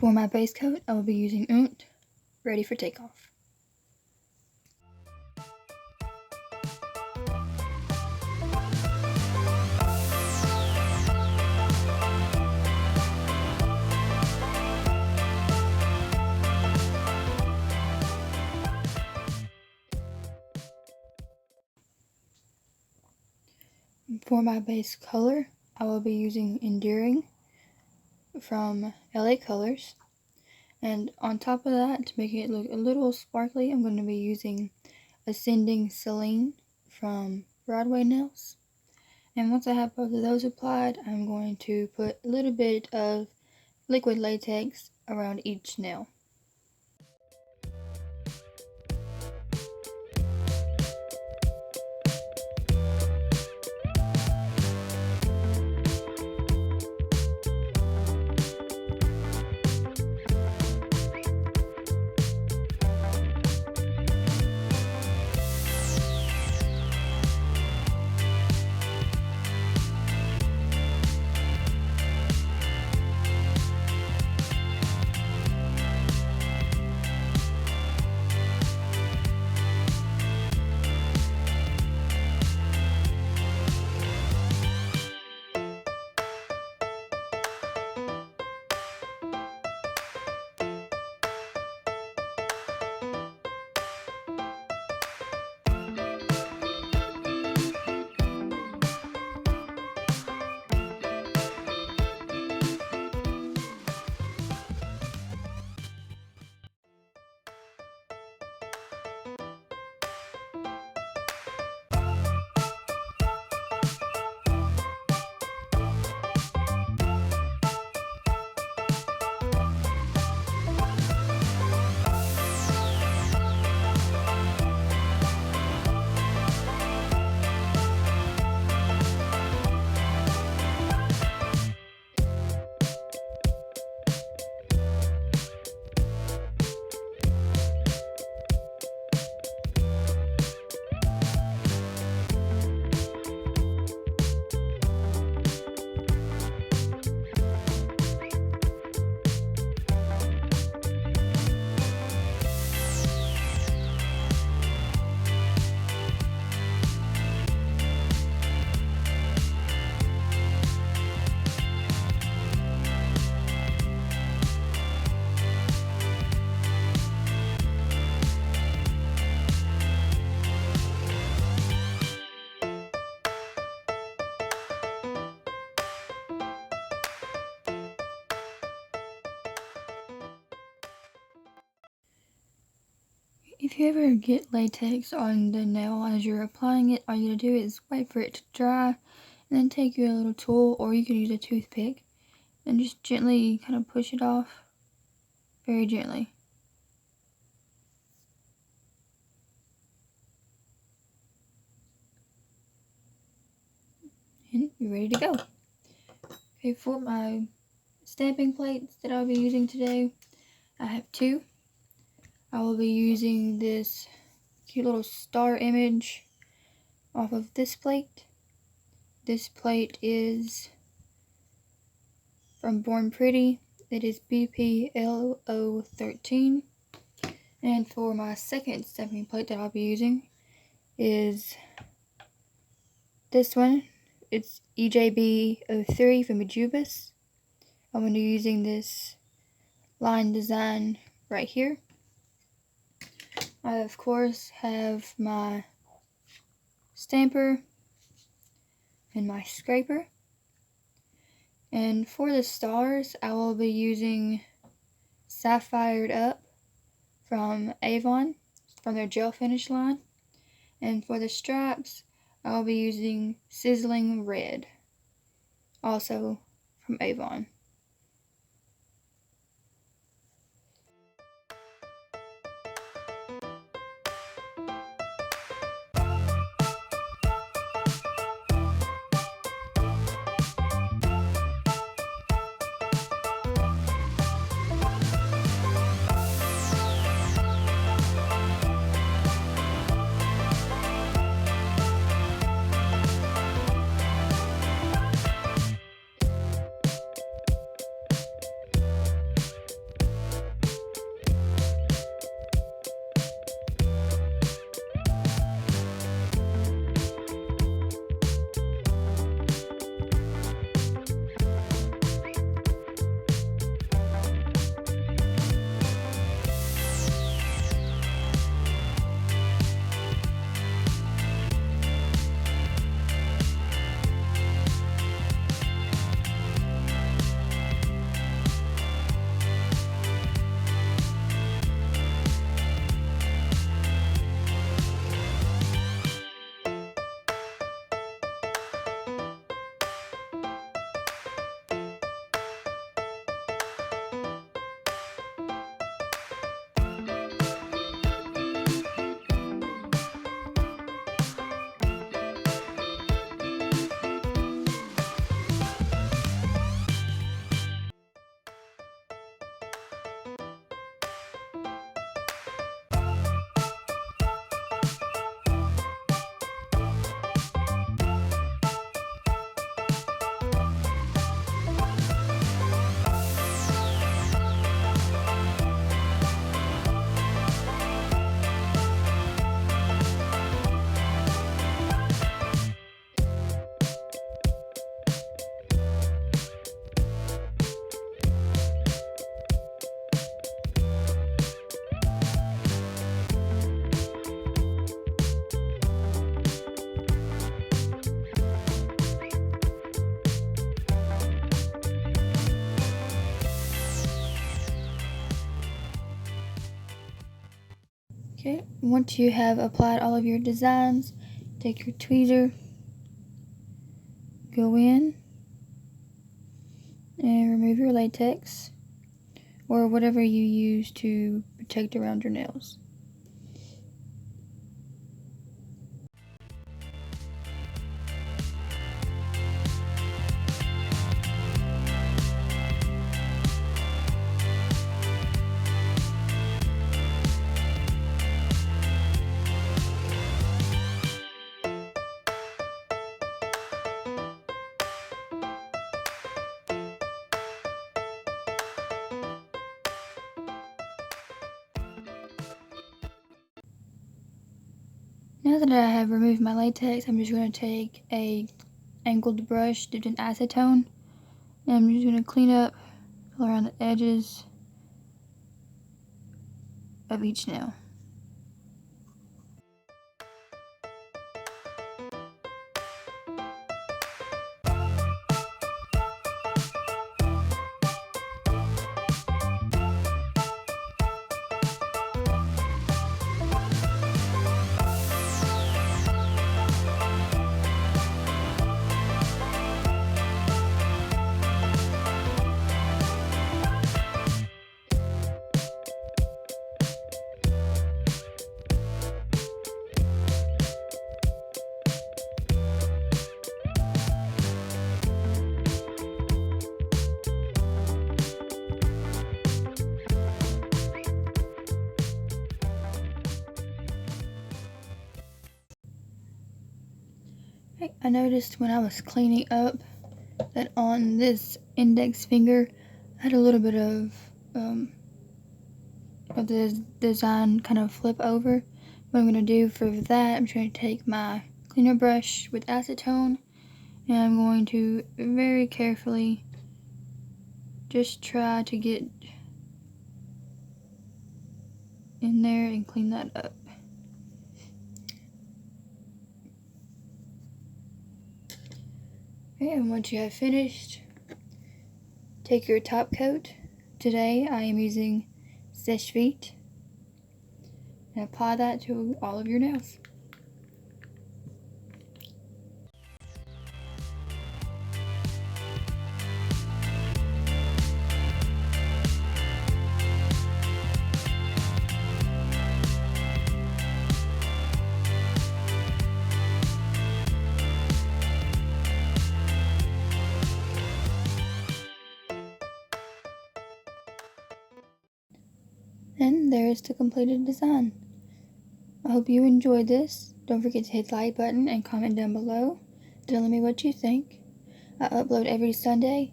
For my base coat, I will be using Oont, ready for takeoff. For my base color, I will be using Enduring from LA Colors. And on top of that, to make it look a little sparkly, I'm going to be using Ascending Celine from Broadway nails. And once I have both of those applied, I'm going to put a little bit of liquid latex around each nail. If you ever get latex on the nail as you're applying it, all you gotta do is wait for it to dry and then take your little tool, or you can use a toothpick, and just gently kind of push it off, very gently. And you're ready to go. Okay, for my stamping plates that I'll be using today, I have two. I will be using this cute little star image off of this plate. This plate is from Born Pretty. It is BPLO13. And for my second stamping plate that I'll be using is this one. It's EJB03 from Ejiubas. I'm going to be using this line design right here. I, of course, have my stamper and my scraper. And for the stars, I will be using Sapphired Up from Avon, from their gel finish line. And for the stripes, I will be using Sizzling Red, also from Avon. once you have applied all of your designs, take your tweezer, go in, and remove your latex, or whatever you use to protect around your nails. Now that I have removed my latex, I'm just going to take a angled brush dipped in acetone, and I'm just going to clean up all around the edges of each nail. I noticed when I was cleaning up that on this index finger I had a little bit of the design kind of flip over. What I'm going to do for that, I'm trying to take my cleaner brush with acetone, and I'm going to very carefully just try to get in there and clean that up. Okay, and once you have finished, take your top coat. Today I am using Seche Vite, and apply that to all of your nails. And there is the completed design. I hope you enjoyed this. Don't forget to hit the like button and comment down below. Telling me what you think. I upload every Sunday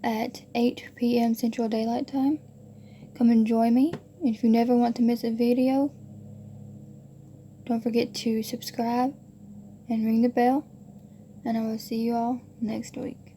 at 8 p.m. Central Daylight Time. Come and join me. And if you never want to miss a video, don't forget to subscribe and ring the bell. And I will see you all next week.